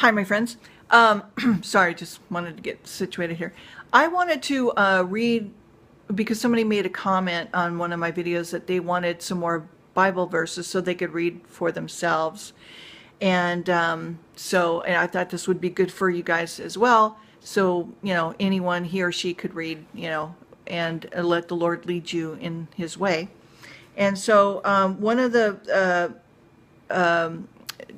Hi, my friends. Sorry, just wanted to get situated here. I wanted to read, because somebody made a comment on one of my videos that they wanted some more Bible verses so they could read for themselves. And and I thought this would be good for you guys as well. So, anyone, he or she could read, and let the Lord lead you in his way. And so one of the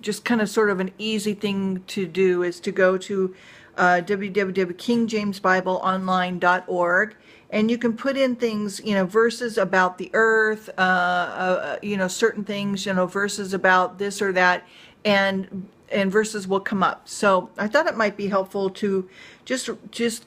just kind of sort of an easy thing to do is to go to www.kingjamesbibleonline.org, and you can put in things, verses about the earth, certain things, verses about this or that, and verses will come up. So I thought it might be helpful to just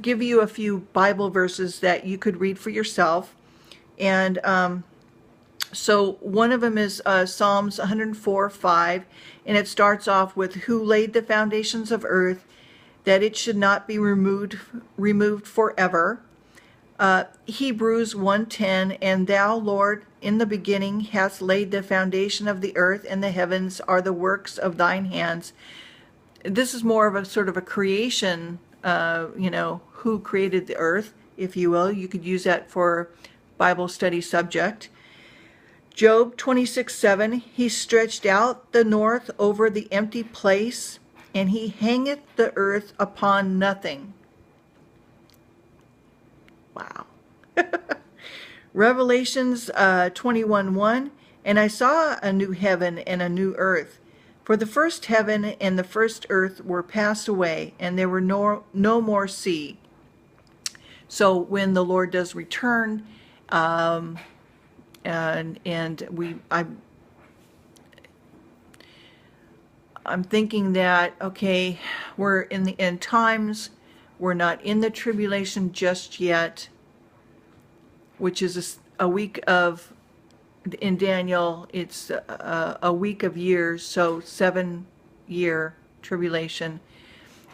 give you a few Bible verses that you could read for yourself. And so one of them is Psalms 104:5, and it starts off with, "Who laid the foundations of earth, that it should not be removed forever." Hebrews 1:10, "And thou, Lord, in the beginning hast laid the foundation of the earth, and the heavens are the works of thine hands." This is more of a sort of a creation, who created the earth, if you will. You could use that for Bible study subject. Job 26:7, "He stretched out the north over the empty place, and he hangeth the earth upon nothing." Wow. Revelations 21:1, "And I saw a new heaven and a new earth. For the first heaven and the first earth were passed away, and there were no more sea." So when the Lord does return, I'm thinking that, okay, we're in the end times. We're not in the tribulation just yet, which is a week of, in Daniel, it's a week of years, so 7-year tribulation.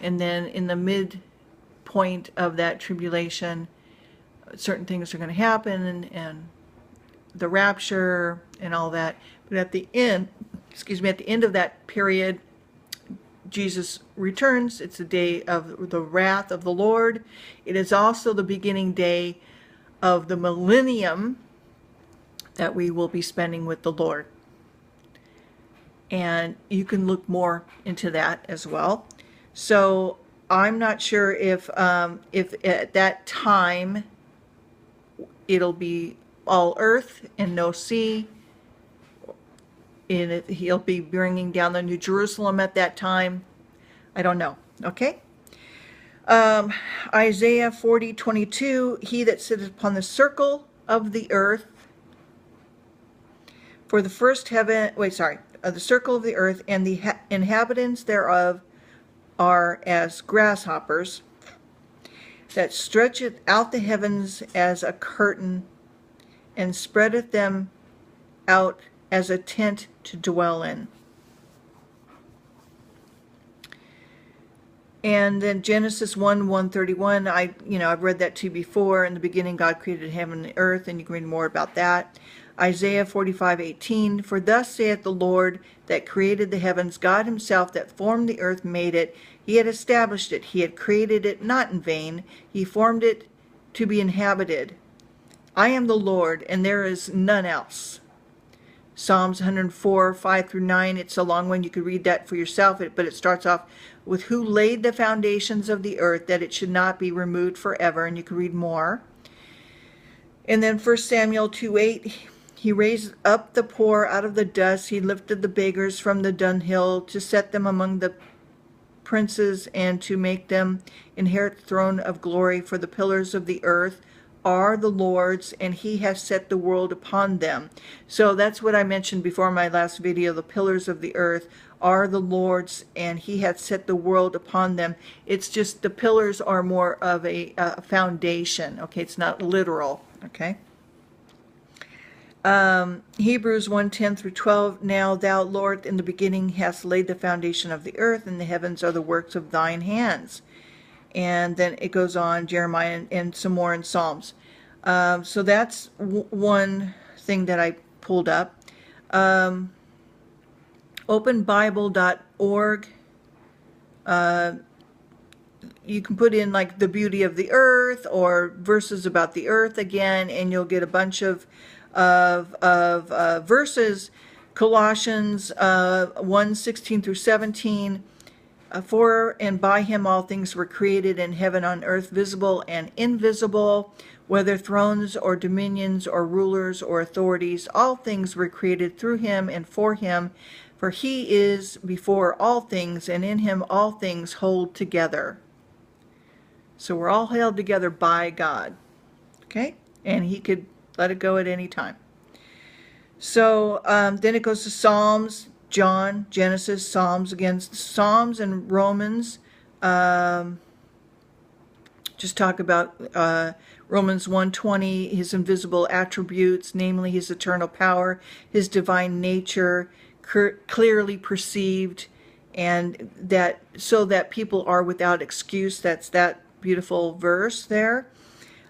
And then in the midpoint of that tribulation, certain things are going to happen, and the rapture and all that. But at the end, at the end of that period, Jesus returns. It's the day of the wrath of the Lord. It is also the beginning day of the millennium that we will be spending with the Lord. And you can look more into that as well. So I'm not sure if at that time it'll be all earth and no sea. And he'll be bringing down the New Jerusalem at that time. I don't know. Okay. Isaiah 40:22, "He that sitteth upon the circle of the earth, for the first heaven, the circle of the earth, and the inhabitants thereof are as grasshoppers, that stretcheth out the heavens as a curtain, and spreadeth them out as a tent to dwell in." And then Genesis 1:131, I've read that to you before. "In the beginning God created heaven and earth," and you can read more about that. Isaiah 45:18, "For thus saith the Lord that created the heavens, God himself that formed the earth made it. He had established it. He had created it not in vain. He formed it to be inhabited. I am the Lord, and there is none else." Psalms 104:5-9, it's a long one. You could read that for yourself, but it starts off with, "Who laid the foundations of the earth, that it should not be removed forever," and you can read more. And then 1 Samuel 2:8, "He raised up the poor out of the dust. He lifted the beggars from the dunghill, to set them among the princes, and to make them inherit the throne of glory. For the pillars of the earth are the Lord's, and he has set the world upon them." So that's what I mentioned before in my last video. The pillars of the earth are the Lord's, and he hath set the world upon them. It's just the pillars are more of a foundation. Okay, it's not literal. Okay. Hebrews 1:10-12, "Now thou, Lord, in the beginning hast laid the foundation of the earth, and the heavens are the works of thine hands." And then it goes on, Jeremiah, and some more in Psalms. So that's one thing that I pulled up. Openbible.org You can put in like the beauty of the earth or verses about the earth again, and you'll get a bunch of verses. Colossians 1:16 through 17. For and by him all things were created in heaven on earth, visible and invisible, whether thrones or dominions or rulers or authorities. All things were created through him and for him. For he is before all things, and in him all things hold together. So we're all held together by God. Okay? And he could let it go at any time. So then it goes to Psalms, John, Genesis, Psalms again. Psalms and Romans. Just talk about Romans 1:20, his invisible attributes, namely his eternal power, his divine nature, clearly perceived, and that so that people are without excuse. That's that beautiful verse there.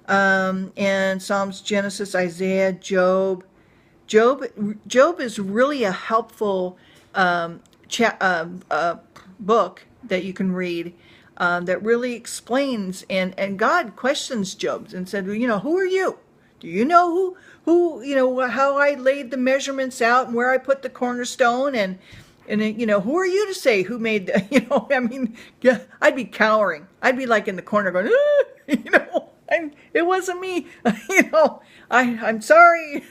And Psalms, Genesis, Isaiah, Job. Job is really a helpful book that you can read that really explains, and God questions Job and said, well, who are you? Do you know who how I laid the measurements out and where I put the cornerstone, and who are you to say who made the, I mean, yeah, I'd be cowering. I'd be like in the corner going, it wasn't me, I'm sorry,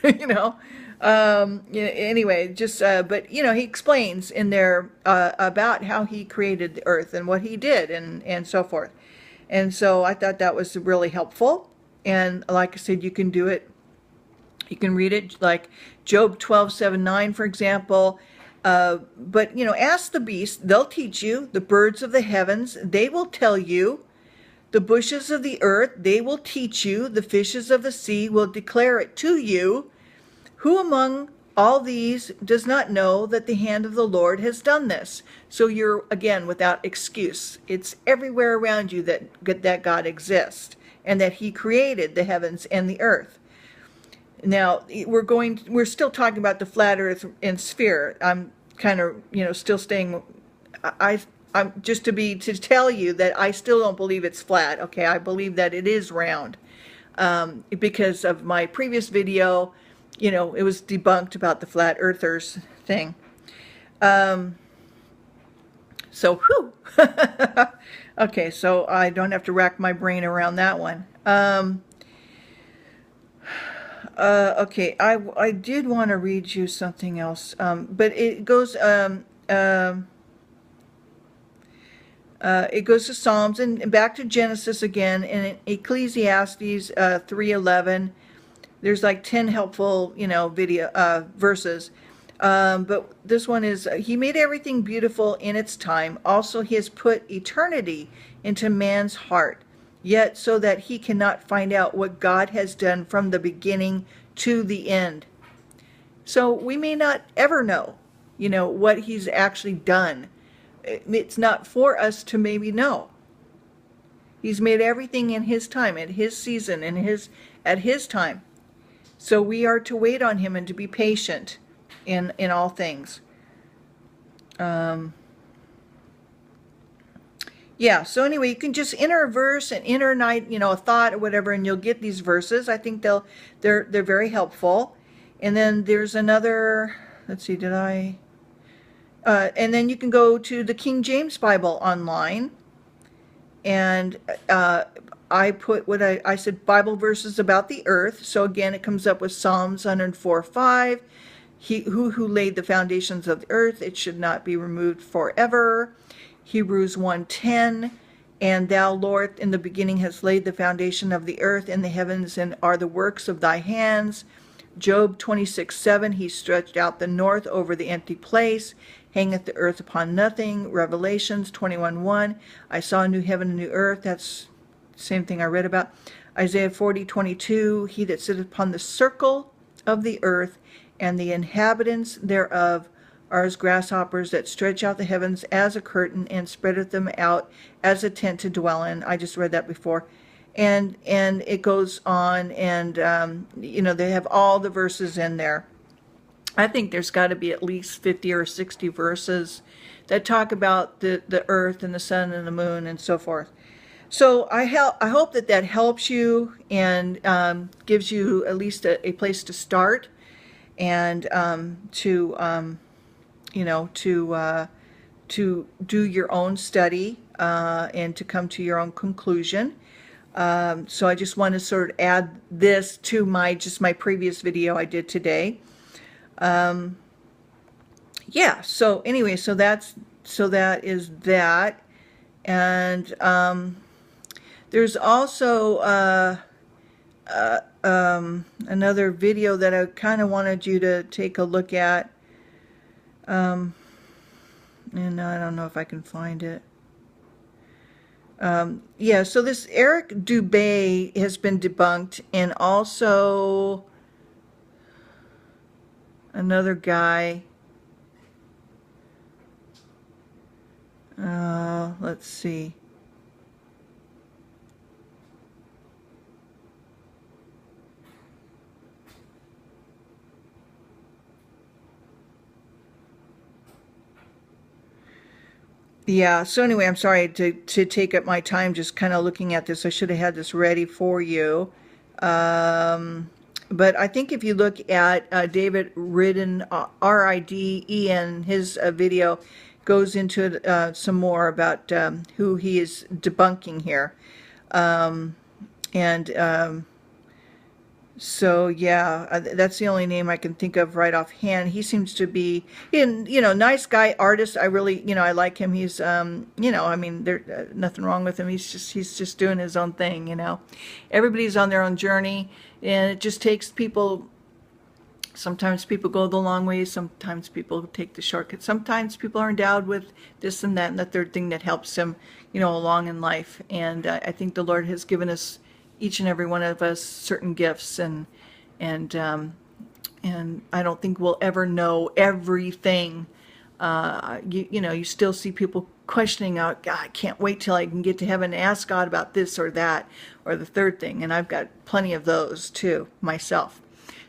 anyway, just, but, he explains in there about how he created the earth and what he did and so forth. And so I thought that was really helpful. And like I said, you can do it. You can read it like Job 12:7-9, for example. But, ask the beasts, they'll teach you. The birds of the heavens, they will tell you. The bushes of the earth, they will teach you. The fishes of the sea will declare it to you. Who among all these does not know that the hand of the Lord has done this? So you're, again, without excuse. It's everywhere around you that God exists and that he created the heavens and the earth. Now, we're still talking about the flat earth and sphere. I'm kind of, still staying, I'm just to tell you that I still don't believe it's flat. Okay, I believe that it is round. Because of my previous video, it was debunked about the flat earthers thing. So, whew. Okay, so I don't have to rack my brain around that one. Okay, I did want to read you something else, but it goes to Psalms and back to Genesis again, and in Ecclesiastes 3:11. There's like 10 helpful, verses. But this one is, he made everything beautiful in its time. Also, he has put eternity into man's heart, yet so that he cannot find out what God has done from the beginning to the end. So we may not ever know, what he's actually done. It's not for us to maybe know. He's made everything in his time, at his season, at his time. So we are to wait on him and to be patient in all things. Yeah, so anyway, you can just enter a verse and enter a thought or whatever, and you'll get these verses. I think they're very helpful. And then there's another, let's see, and then you can go to the King James Bible online, and I put what I said, Bible verses about the earth. So again, it comes up with Psalms 104:5. He who laid the foundations of the earth, it should not be removed forever. Hebrews 1:10. And thou, Lord, in the beginning hast laid the foundation of the earth, and the heavens and are the works of thy hands. Job 26:7. He stretched out the north over the empty place, hangeth the earth upon nothing. Revelations 21:1. I saw a new heaven and new earth. That's same thing I read about. Isaiah 40:22, he that sitteth upon the circle of the earth, and the inhabitants thereof are as grasshoppers that stretch out the heavens as a curtain, and spreadeth them out as a tent to dwell in. I just read that before. And it goes on, and they have all the verses in there. I think there's got to be at least 50 or 60 verses that talk about the earth and the sun and the moon and so forth. So I hope that that helps you and gives you at least a place to start and you know, to do your own study and to come to your own conclusion. So I just want to sort of add this to my previous video I did today. Yeah, so anyway, so that is that. And there's also another video that I kind of wanted you to take a look at. And I don't know if I can find it. Yeah, so this Eric Dubay has been debunked, and also another guy. Let's see. Yeah, so anyway, I'm sorry to take up my time just kind of looking at this. I should have had this ready for you. But I think if you look at David Ridden, R-I-D-E-N, his video goes into some more about who he is debunking here. So yeah, that's the only name I can think of right offhand. He seems to be, you know, nice guy, artist. I really, you know, I like him. He's, you know, I mean, there's nothing wrong with him. He's just doing his own thing, you know. Everybody's on their own journey, and it just takes people. Sometimes people go the long way. Sometimes people take the shortcut. Sometimes people are endowed with this and that and the third thing that helps them, you know, along in life. And I think the Lord has given us, each and every one of us, certain gifts, and I don't think we'll ever know everything. You know, you still see people questioning out, God, I can't wait till I can get to heaven and ask God about this or that or the third thing. And I've got plenty of those too myself.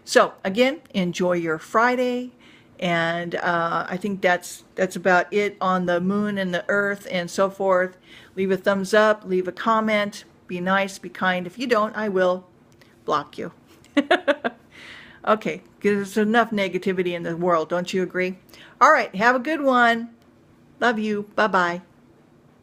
So again, enjoy your Friday. And I think that's about it on the moon and the earth and so forth. Leave a thumbs up, leave a comment. Be nice, be kind. If you don't, I will block you. Okay, there's enough negativity in the world, don't you agree? All right, have a good one. Love you. Bye-bye.